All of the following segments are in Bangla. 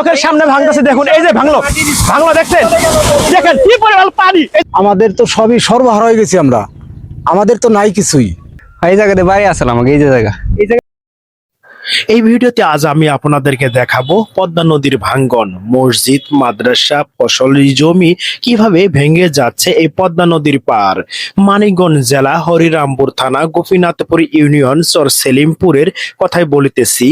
চোখের সামনে ভাঙতেছে। দেখুন এই যে ভাঙলো দেখছেন, দেখেন কি পরিমাণ পানি। আমাদের তো সবই সর্বহারা হয়ে গেছি আমরা, আমাদের তো নাই কিছুই। এই জায়গাতে বাড়ি আসলাম আমাকে, এই যে জায়গা। এই ভিডিওতে আজ আমি আপনাদেরকে দেখাবো পদ্মা নদীর ভাঙ্গন, মসজিদ, মাদ্রাসা, ফসলি জমি কিভাবে ভেঙে যাচ্ছে এই পদ্মা নদীর পার। মানিকগঞ্জ জেলা, হরিরামপুর থানা, গোপীনাথপুর ইউনিয়ন, চর সেলিমপুরের কথাই বলিতেছি।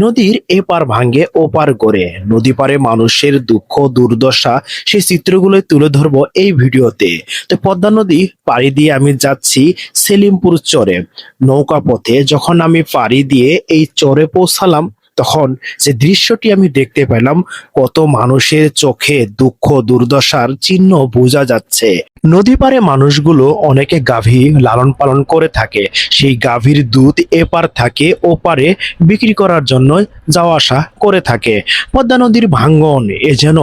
নদীর এপার ভাঙ্গে ওপার গড়ে, নদী পারে মানুষের দুঃখ দুর্দশা, সেই চিত্রগুলো তুলে ধরবো এই ভিডিওতে। তো পদ্মা নদী পাড়ি দিয়ে আমি যাচ্ছি সেলিমপুর চরে। নৌকা পথে যখন আমি পাড়ি দিয়ে এই চরে পৌঁছালাম, তখন যে দৃশ্যটি আমি দেখতে পেলাম, কত মানুষের চোখে দুঃখ দুর্দশার চিহ্ন বোঝা যাচ্ছে। নদী পারে মানুষগুলো অনেকে গাভী লালন পালন করে থাকে, সেই গাভীর দুধ এপার থাকে ওপারে বিক্রি করার জন্য যাওয়া আসা করে থাকে। পদ্মা নদীর ভাঙ্গন এ যেন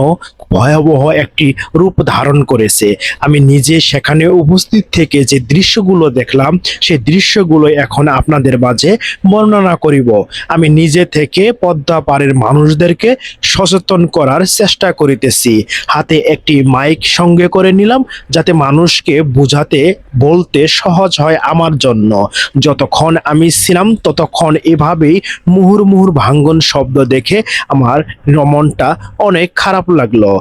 ভয়াবহ একটি রূপ ধারণ করেছে। আমি নিজে সেখানে উপস্থিত থেকে যে দৃশ্যগুলো দেখলাম, সেই দৃশ্যগুলো এখন আপনাদের মাঝে বর্ণনা করিব। আমি নিজে থেকে পদ্মা পাড়ের মানুষদেরকে সচেতন করার চেষ্টা করিতেছি। হাতে একটি মাইক সঙ্গে করে নিলাম, যাতে মানুষকে বোঝাতে বলতে সহজ হয় আমার জন্য। যতক্ষণ আমি ছিলাম ততক্ষণ এভাবেই মুহুর্মুহুর ভাঙ্গন শব্দ দেখে আমার মনটা অনেক খারাপ লাগলো।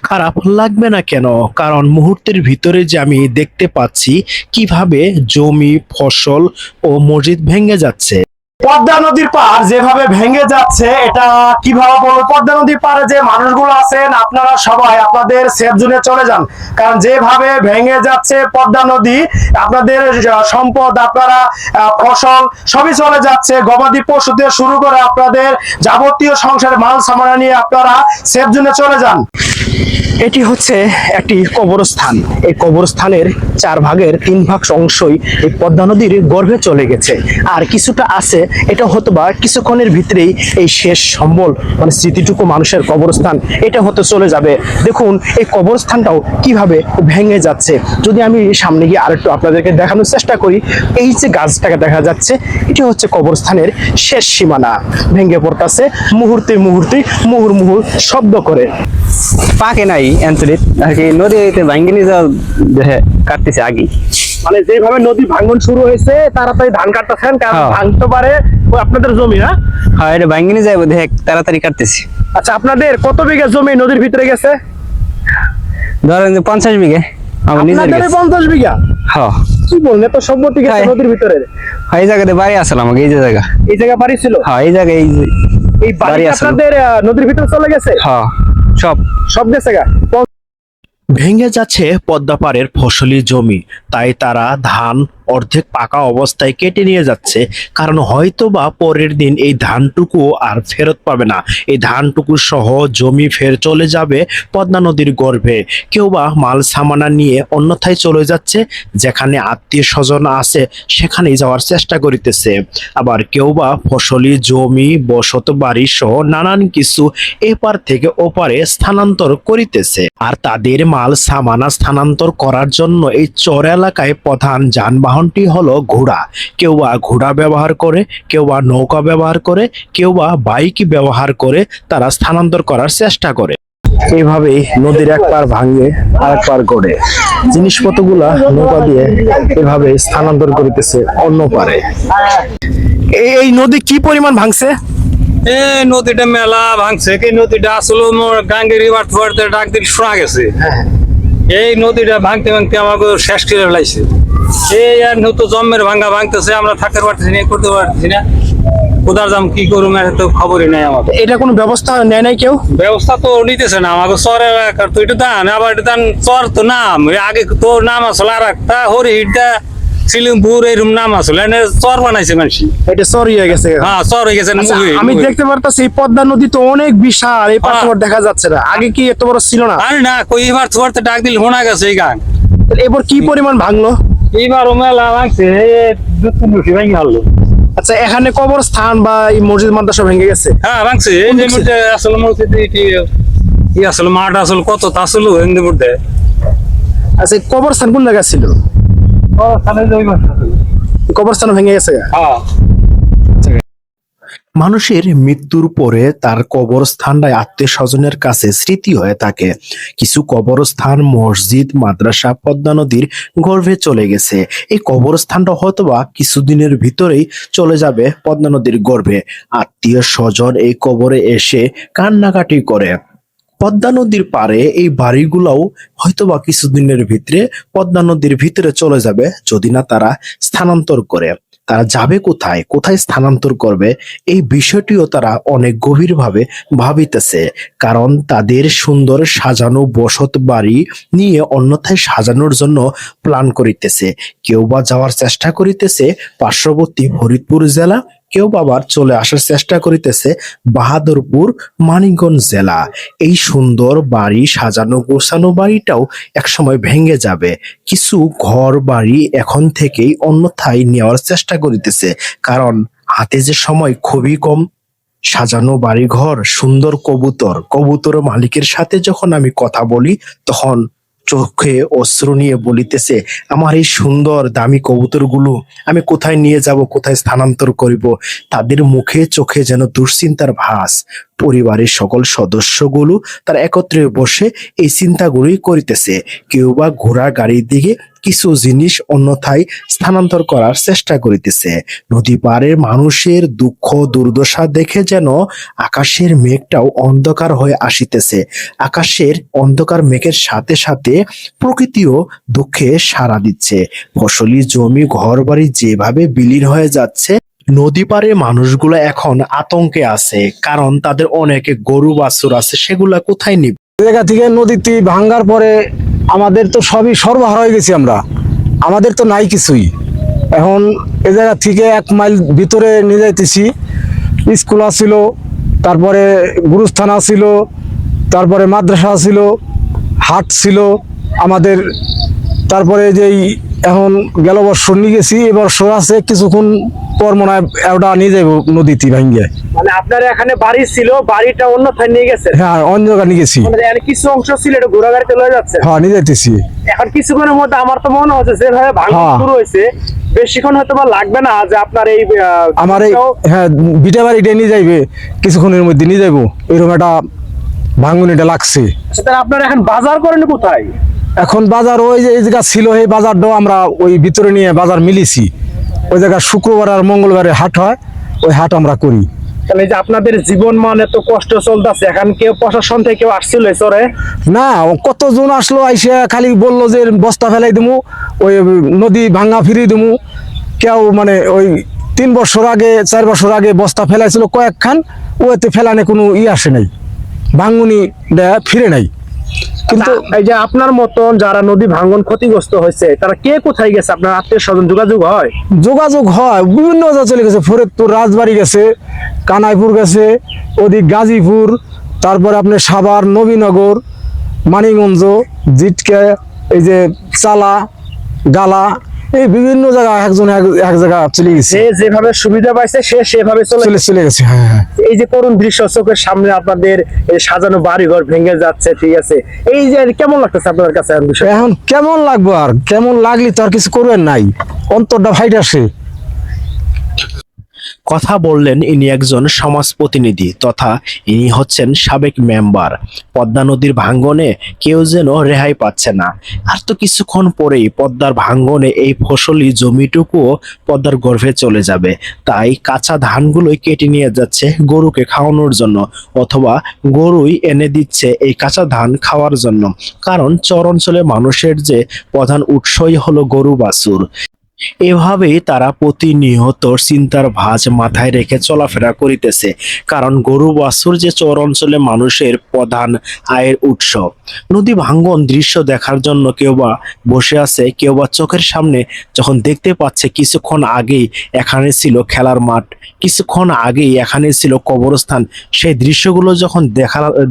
খারাপ লাগবে না কেন? কারণ মুহূর্তের ভিতরে যে আমি দেখতে পাচ্ছি কিভাবে জমি, ফসল ও মসজিদ ভেঙে যাচ্ছে। পদ্মা নদীর পার যেভাবে ভেঙে যাচ্ছে, এটা কিভাবে বলবো? পদ্মা নদীর পারে যে মানুষগুলো আছেন, আপনারা সবাই আপনাদের সেফ জোনে চলে যান, কারণ যেভাবে ভেঙে যাচ্ছে পদ্মা নদী, আপনাদের সম্পদ, আপনারা ফসল সবই চলে যাচ্ছে। গবাদি পশু থেকে শুরু করে আপনাদের যাবতীয় সংসারের মাল সামানা নিয়ে আপনারা সেফ জোনে চলে যান। এটি হচ্ছে একটি কবরস্থান। এই কবরস্থানের 4 ভাগের 3 ভাগ অংশই এই পদ্মা নদীর গর্ভে চলে গেছে, আর কিছুটা আছে। এটা হয়তো বা কিছুক্ষণের ভিতরেই এই শেষ সম্বল, মানে স্মৃতিটুকু মানুষের কবরস্থান, এটা হতে চলে যাবে। দেখুন এই কবরস্থানটাও কিভাবে ভেঙে যাচ্ছে। যদি আমি সামনে গিয়ে আরেকটু আপনাদেরকে দেখানোর চেষ্টা করি, এই যে গাছটাকে দেখা যাচ্ছে, এটি হচ্ছে কবরস্থানের শেষ সীমানা। ভেঙে পড়তেছে মুহূর্তে মুহূর্তে, মুহুর্মুহুর শব্দ করে। পাকে নাই অঞ্চলিত আর কি, নদীতে ভাঙ্গি নিয়ে যাওয়া কাটতেছে আগে। মানে যেভাবে নদী ভাঙ্গন শুরু হয়েছে, তাড়াতাড়ি ধান কাটতেছেন, কারণ ভাঙতে পারে আপনাদের জমি না? হ্যাঁ, এটা ভাঙ্গি নিয়ে যাবো, দেখ তাড়াতাড়ি কাটতেছি। আচ্ছা, আপনাদের কত বিঘা জমি নদীর ভিতরে গেছে? ধরেন যে 50 বিঘে আমার নিজের আপনাদের গেছে। 50 বিঘা? হ্যাঁ। কি বলেন, এত সম্পত্তি গেছে হ্যাঁ। নদীর ভিতরে? হ্যাঁ, এই জায়গাতে বাড়ি আসলাম আমাকে, এই যে জায়গা। এই জায়গা বাড়ি ছিল? হ্যাঁ, এই জায়গায় এই বাড়ি আসলো। আপনাদের নদীর ভিতরে চলে গেছে? হ্যাঁ, সব গেছে গা। ভেঙে যাচ্ছে পদ্মা পাড়ের ফসলি জমি, তাই তারা ধান অর্ধেক পাকা অবস্থায় কেটে নিয়ে যাচ্ছে, কারণ হয়তো বা পরের দিন এই ধানটুকু আর ফেরত পাবে না। এই ধানটুকু সহ জমি ফের চলে যাবে পদ্মা নদীর গর্ভে। কেউ বা মাল সামানা নিয়ে অন্যথায় চলে যাচ্ছে, যেখানে আত্মীয় স্বজন আছে সেখানেই যাওয়ার চেষ্টা করিতেছে। আবার কেউ বা ফসলি জমি, বসত বাড়ি সহ নানান কিছু এপার থেকে ওপারে স্থানান্তর করিতেছে। আর তাদের মাল সামানা স্থানান্তর করার জন্য এই চর এলাকায় প্রধান যানবাহনটি হলো ঘোড়া। কেউ বা ঘোড়া ব্যবহার করে, কেউ বা নৌকা ব্যবহার করে, কেউ বা বাইক ব্যবহার করে তারা স্থানান্তর করার চেষ্টা করে। এইভাবেই নদীর এক পার ভাঙে আরেক পার গড়ে, জিনিসপত্রগুলা নৌকা দিয়ে এভাবে স্থানান্তর করিতেছে অন্য পারে। এই নদী কি পরিমাণ ভাঙছে? এই নদীটা মেলা ভাঙছে। কি নদীটা আসলে গাঙ্গের রিভার থুয়ারতে ডাক দিল শোনা গেছে। এই নদীটা ভাঙতে ভাঙতে আমাকে শেষ করে ফেলাইছে। এই আর নতুন জন্মের ভাঙ্গা ভাঙতেছে, আমরা থাকতে পারতেছি না, করতে পারতেছি না। কোথার দাম কি করুম এর তো খবরই নাই আমাদের। এটা কোনো ব্যবস্থা নেয় নাই কেউ? ব্যবস্থা তো নিতেছে না আমাকে চর এলাকার। তো এটা দান, আবার এটা দান চর তো নাম, আগে তোর নাম আসলে আর একটা হরিহিটা সিলিমপুর এরকম নাম আসলে চর বানাইছে মানুষ। এটা চর হয়ে গেছে। হ্যাঁ, চর হয়ে গেছে। আচ্ছা, আমি দেখতে পারতাছি এই পদ্মা নদী তো অনেক বিশাল, এই পার তোমার দেখা যাচ্ছে না। আগে কি এত বড় ছিল না? আরে না, কই এবার থুয়ারতে ডাক দিল শোনা গেছে এই গান। এবার কি পরিমাণ ভাঙলো? এইবার মেলা ভাঙছে, ভেঙে হারলো। আচ্ছা, এখানে কবরস্থান বা এই মসজিদ মাদ্রাসা ভেঙে গেছে? হ্যাঁ, ভাঙছে। এই যে মধ্যে আসলে মসজিদ আসলে মাঠ আসলে কত তা আসলে এর মধ্যে। আচ্ছা, কবরস্থান কোন জায়গা ছিল? কবরস্থান ভেঙে গেছে? হ্যাঁ। মানুষের মৃত্যুর পরে তার কবরস্থানটাই আত্মীয় স্বজনের কাছে স্মৃতি হয়ে থাকে। কিছু কবরস্থান মসজিদ মাদ্রাসা পদ্মা নদীর গর্ভে চলে গেছে। এই কবরস্থানটা হয়তোবা কিছুদিনের ভিতরেই চলে যাবে পদ্মা নদীর গর্ভে। আত্মীয় স্বজন এই কবরে এসে কান্নাকাটি করে। পদ্মা নদীর পারে এই বাড়িগুলোও হয়তোবা কিছুদিনের ভিতরে পদ্মা নদীর ভিতরে চলে যাবে, যদি না তারা স্থানান্তর করে। তারা যাবে কোথায়, কোথায় স্থানান্তর করবে, এই বিষয়টিও তারা অনেক গভীরভাবে ভাবিতেছে। কারণ তাদের সুন্দর সাজানো বসত বাড়ি নিয়ে অন্যথায় সাজানোর জন্য প্ল্যান করিতেছে। কেউ বা যাওয়ার চেষ্টা করিতেছে পার্শ্ববর্তী ফরিদপুর জেলা, কেউ আবার চলে আসার চেষ্টা করিতেছে বাহাদুরপুর মানিকগঞ্জ জেলা। এই সুন্দর বাড়ি সাজানো গোছানো বাড়িটাও একসময় ভেঙে যাবে। কিছু ঘর বাড়ি এখন থেকেই অন্যথায় নেওয়ার চেষ্টা করিতেছে, কারণ হাতে যে সময় খুবই কম। সাজানো বাড়ি ঘর, সুন্দর কবুতর, কবুতর মালিকের সাথে যখন আমি কথা বলি তখন চোখে অশ্রু নিয়ে বলিতেছে, আমার এই সুন্দর দামি কবুতরগুলো আমি কোথায় নিয়ে যাব, কোথায় স্থানান্তর করিব। তাদের মুখে চোখে যেন দুশ্চিন্তার ভাস। পরিবারের সকল সদস্যগুলো তারা একত্রে বসে এই চিন্তাগুলোই করিতেছে। কেউ বা ঘোড়া গাড়ির দিকে কিছু জিনিস অন্যথায় স্থানান্তর করার চেষ্টা করিতেছে। নদী পাড়ের মানুষের দুঃখ দুর্দশা দেখে যেন আকাশের মেঘটাও অন্ধকার হয়ে আসিতেছে। আকাশের অন্ধকার মেঘের সাথে সাথে প্রকৃতিও দুঃখে সাড়া দিচ্ছে। ফসলি জমি ঘর বাড়ি যেভাবে বিলীন হয়ে যাচ্ছে, নদী পাড়ে মানুষগুলো এখন আতঙ্কে আছে, কারণ তাদের অনেক গরু বাছুর আছে, সেগুলা কোথায় নিবে। জায়গা থেকে নদীটি ভাঙ্গার পরে আমাদের তো সবই সর্বহারা হয়ে গেছি আমরা, আমাদের তো নাই কিছুই। এখন এ জায়গা থেকে 1 মাইল ভিতরে নিয়ে যাইতেছি। স্কুল আছিল, তারপরে গুরুস্থান আছিল, তারপরে মাদ্রাসা ছিল, হাট ছিল আমাদের। তারপরে যেই এখন গেল বছর নিয়ে গেছি, এবছর আছে, কিছুক্ষণ পর মনে হয় ওটা নিয়ে যাইব নদীতে ভাঙ্গে। মানে আপনার এখানে বাড়ি ছিল, বাড়িটা অন্যথায় নিয়ে গেছে? হ্যাঁ, অন্য জায়গায় নিয়ে গেছি। মানে এর কিছু অংশ ছিল, এটা ঘোড়া গাড়িতে লয়ে যাচ্ছে? হ্যাঁ, নিয়ে যাইতেছি। এখন কিছুক্ষণের মধ্যে আমার তো মনে হচ্ছে যেভাবে ভাঙন হ্যাঁ। শুরু হয়েছে, বেশিক্ষণ হয়তো বা লাগবে না যে আপনার এই আমার এই হ্যাঁ বিটা বাড়িটা নিয়ে যাইবে, কিছুক্ষণের মধ্যে নিয়ে যাইবো, এরকম একটা ভাঙ্গুনিটা লাগছে। তাহলে আপনারা এখন বাজার করেন কোথায়? এখন বাজার ওই যে এই জায়গা ছিল, এই বাজারটাও আমরা ওই ভিতরে নিয়ে বাজার মিলিছি। ওই জায়গা শুক্রবার আর মঙ্গলবারে হাট হয়, ওই হাট আমরা করি। তাহলে এই যে আপনাদের জীবন মান এত কষ্ট চলতেছে, এখন কেউ প্রশাসন থেকে কেউ আসছিল চরে? না, কতজন আসলো, আইসে খালি বললো যে বস্তা ফেলাই দিমু, ওই নদী ভাঙ্গা ফিরিয়ে দিমু। কেউ মানে ওই 3 বছর আগে 4 বছর আগে বস্তা ফেলাইছিল কয়েকখান, ওতে ফেলানে কোনো আসে নাই, ভাঙ্গুনি ফিরে নাই। কিন্তু এই যে আপনার মতন যারা নদী ভাঙ্গন ক্ষতিগ্রস্ত হয়েছে, তারা কে কোথায় গেছে? আপনার আত্মীয় স্বজন যোগাযোগ হয়? যোগাযোগ হয়, বিভিন্ন জায়গায় চলে গেছে। ফরিদপুর রাজবাড়ি গেছে, কানাইপুর গেছে, ওদিক গাজীপুর, তারপরে আপনার সাভার, নবীনগর, মানিকগঞ্জ, জিটকে, এই যে চালা, গালা, এই বিভিন্ন জায়গায় একজন এক জায়গা চলে গেছে। যে যেভাবে সুবিধা পাইছে সে সেভাবে চলে গেছে। হ্যাঁ, হ্যাঁ। এই যে করুণ দৃশ্য চোখের সামনে আপনাদের এই সাজানো বাড়ি ঘর ভেঙে যাচ্ছে, ঠিক আছে, এই যে কেমন লাগতেছে আপনার কাছে এখন বিষয়? এখন কেমন লাগবে, আর কেমন লাগলি তো আর কিছু করবেন নাই, অন্তরটা ফাইট আসে। কথা বললেন ইনি একজন সমাজ প্রতিনিধি, তথা ইনি হচ্ছেন সাবেক মেম্বার। পদ্মা নদীর ভাঙ্গনে কেউ যেন রেহাই পাচ্ছে না। আর তো কিছুক্ষণ পরেই পদ্মার ভাঙ্গনে এই ফসলি জমিটুকুও পদ্মার গর্ভে চলে যাবে। তাই কাঁচা ধানগুলোই কেটে নিয়ে যাচ্ছে গরুকে খাওয়ানোর জন্য, অথবা গরুই এনে দিচ্ছে এই কাঁচা ধান খাওয়ার জন্য। কারণ চর অঞ্চলে মানুষের যে প্রধান উৎসই হলো গরু বাছুর। এভাবেই তারা প্রতিনিয়ত চিন্তার ভাঁজ মাথায় রেখে চলাফেরা করিতেছে, কারণ গরু বাছুর যে চর অঞ্চলে মানুষের প্রধান আয়ের উৎস। নদী ভাঙ্গন দৃশ্য দেখার জন্য কেউ বা বসে আছে, কেউ বা চোখের সামনে যখন দেখতে পাচ্ছে কিছুক্ষণ আগেই এখানে ছিল খেলার মাঠ, কিছুক্ষণ আগেই এখানে ছিল কবরস্থান, সেই দৃশ্যগুলো যখন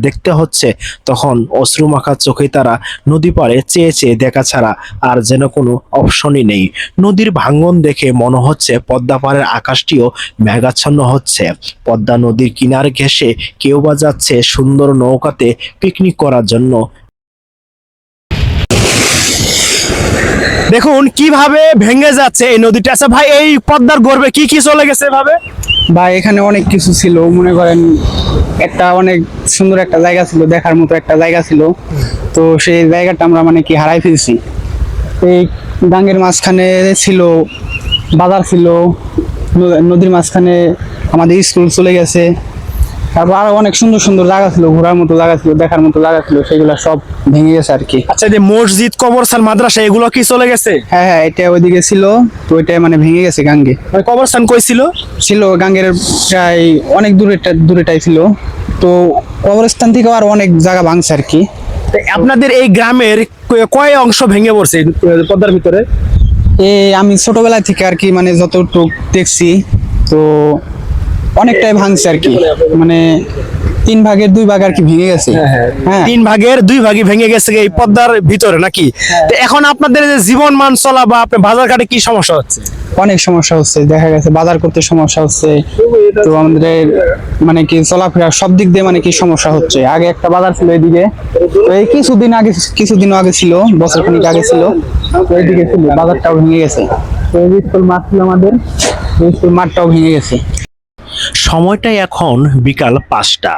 দেখতে হচ্ছে, তখন অশ্রুমাখা চোখে তারা নদী পাড়ে চেয়ে চেয়ে দেখা ছাড়া আর যেন কোনো অপশনই নেই। নদীর ভাঙ্গন দেখে মনে হচ্ছে পদ্মা পাড়ের আকাশটিও মেঘাচ্ছন্ন হচ্ছে। পদ্মা নদীর কিনার ঘেঁষে কেউ বা যাচ্ছে সুন্দর নৌকাতে পিকনিক করার জন্য। দেখুন কিভাবে ভেঙে যাচ্ছে এই নদীটা। আচ্ছা ভাই, এই পদ্মার গর্ভে কি কি চলে গেছে এভাবে? বা এখানে অনেক কিছু ছিল, মনে করেন একটা অনেক সুন্দর একটা জায়গা ছিল, দেখার মতো একটা জায়গা ছিল। তো সেই জায়গাটা আমরা মানে কি হারাই ফেলছি। এই গাঙ্গের মাঝখানে ছিল বাজার, ছিল নদীর মাঝখানে আমাদের স্কুল চলে গেছে। তারপর আরো অনেক সুন্দর সুন্দর জায়গা ছিল, ঘোরার মতো জায়গা ছিল, দেখার মতো জায়গা ছিল, সেগুলো সব ভেঙে গেছে আর কি। আচ্ছা, যে মসজিদ, কবরস্থান, মাদ্রাসা এগুলো কি চলে গেছে? হ্যাঁ হ্যাঁ, এটা ওইদিকে ছিল, তো ওইটা মানে ভেঙে গেছে গাঙ্গে। মানে কবরস্থান কই ছিল? ছিল গাঙ্গের প্রায় অনেক দূরেটাই ছিল। তো কবরস্থান থেকে আর অনেক জায়গা ভাঙছে আর কি। তো আপনাদের এই গ্রামের কয় অংশ ভেঙে পড়ছে এই পদ্মার ভিতরে? আমি ছোটবেলা থেকে আর কি মানে যতটুক দেখছি, তো অনেকটাই ভাঙছে আর কি, মানে 3 ভাগের 2 ভাগ আর কি ভেঙে গেছে। হ্যাঁ 3 ভাগের 2 ভাগই ভেঙে গেছে এই পদ্মার ভিতরে নাকি? তো এখন আপনাদের যে জীবন মান চলা বা আপনার বাজার ঘাটে কি সমস্যা হচ্ছে? অনেক সমস্যা হচ্ছে, দেখা গেছে বাজার করতে সমস্যা হচ্ছে। তো আমাদের মানে কি চলাফেরা সব দিক দিয়ে মানে কি সমস্যা হচ্ছে। আগে একটা বাজার ছিল এদিকে, তো এই কিছুদিন আগে ছিল, বছর খানিক আগে ছিল, তো এইদিকে ছিল, বাজারটাও ভেঙে গেছে। তো এই স্কুল মাঠ ছিল আমাদের, এই স্কুল মাঠটাও ভেঙে গেছে। সময়টা এখন বিকাল 5টা।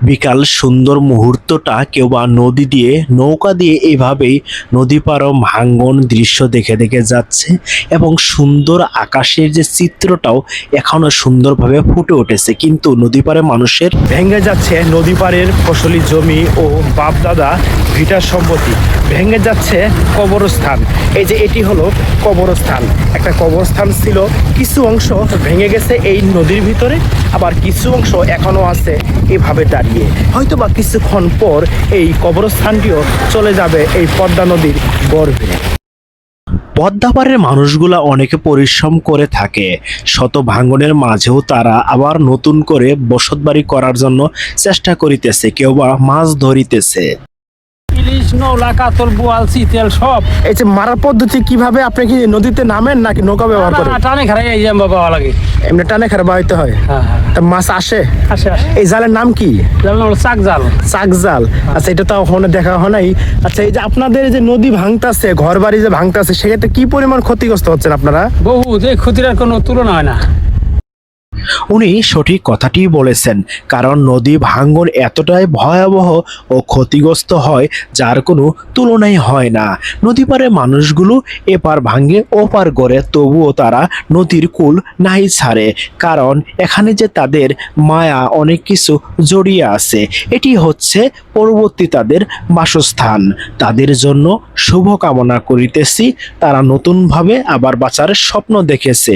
বিকাল সুন্দর মুহূর্তটা কেউ বা নদী দিয়ে, নৌকা দিয়ে এইভাবেই নদী পার ভাঙ্গন দৃশ্য দেখে দেখে যাচ্ছে এবং সুন্দর আকাশের যে চিত্রটাও এখনো সুন্দরভাবে ফুটে উঠেছে। কিন্তু নদী পারে মানুষের ভেঙে যাচ্ছে নদী পাড়ের ফসলি জমি ও বাপ দাদা ভিটার সম্পত্তি, ভেঙে যাচ্ছে কবরস্থান। এই যে এটি হলো কবরস্থান, একটা কবরস্থান ছিল, কিছু অংশ ভেঙে গেছে এই নদীর ভিতরে, আবার কিছু অংশ এখনো আছে এভাবে দাঁড়িয়ে। হয়তো বা কিছুক্ষণ পর এই কবরস্থানটিও চলে যাবে এই পদ্মা নদীর গর্ভে। পদ্মাপাড়ের মানুষগুলা অনেকে পরিশ্রম করে থাকে, শত ভাঙনের মাঝেও তারা আবার নতুন করে বসতবাড়ি করার জন্য চেষ্টা করিতেছে, কেউ বা মাছ ধরিতেছে। ইলিশ, নৌলা, কাতল, বোয়াল, চিতেল সব এই যে মারার পদ্ধতি কিভাবে? আপনি কি নদীতে নামেন নাকি নৌকা ব্যবহার করেন? টানে খারাই এই যে বাবা লাগে। এমনি টানে খারাপ হইতে হয়। হ্যাঁ হ্যাঁ, তা মাছ আসে? আসে আসে। এই জালের নাম কি? যেমন হলো চাক জাল। চাক জাল। আচ্ছা, এটা তো ওখানে দেখা হয় নাই। আচ্ছা, এই যে আপনাদের যে নদী ভাঙতাছে, ঘর বাড়ি যে ভাঙতাছে, সেক্ষেত্রে কি পরিমাণ ক্ষতিগ্রস্ত হচ্ছেন আপনারা? বহু, যে ক্ষতির আর কোনো তুলনা হয় না। উনি সঠিক কথাটি বলেছেন, কারণ নদী ভাঙ্গন এতটাই ভয়াবহ ও ক্ষতিগ্রস্ত হয় যার কোনো তুলনাই হয় না। নদী পারে মানুষগুলো এপার ভাঙ্গে ওপার করে, তবুও তারা নদীর কূল নাই ছাড়ে, কারণ এখানে যে তাদের মায়া অনেক কিছু জড়িয়ে আছে। এটি হচ্ছে পরবর্তী তাদের বাসস্থান। তাদের জন্য শুভকামনা করিতেছি, তারা নতুনভাবে আবার বাঁচার স্বপ্ন দেখেছে।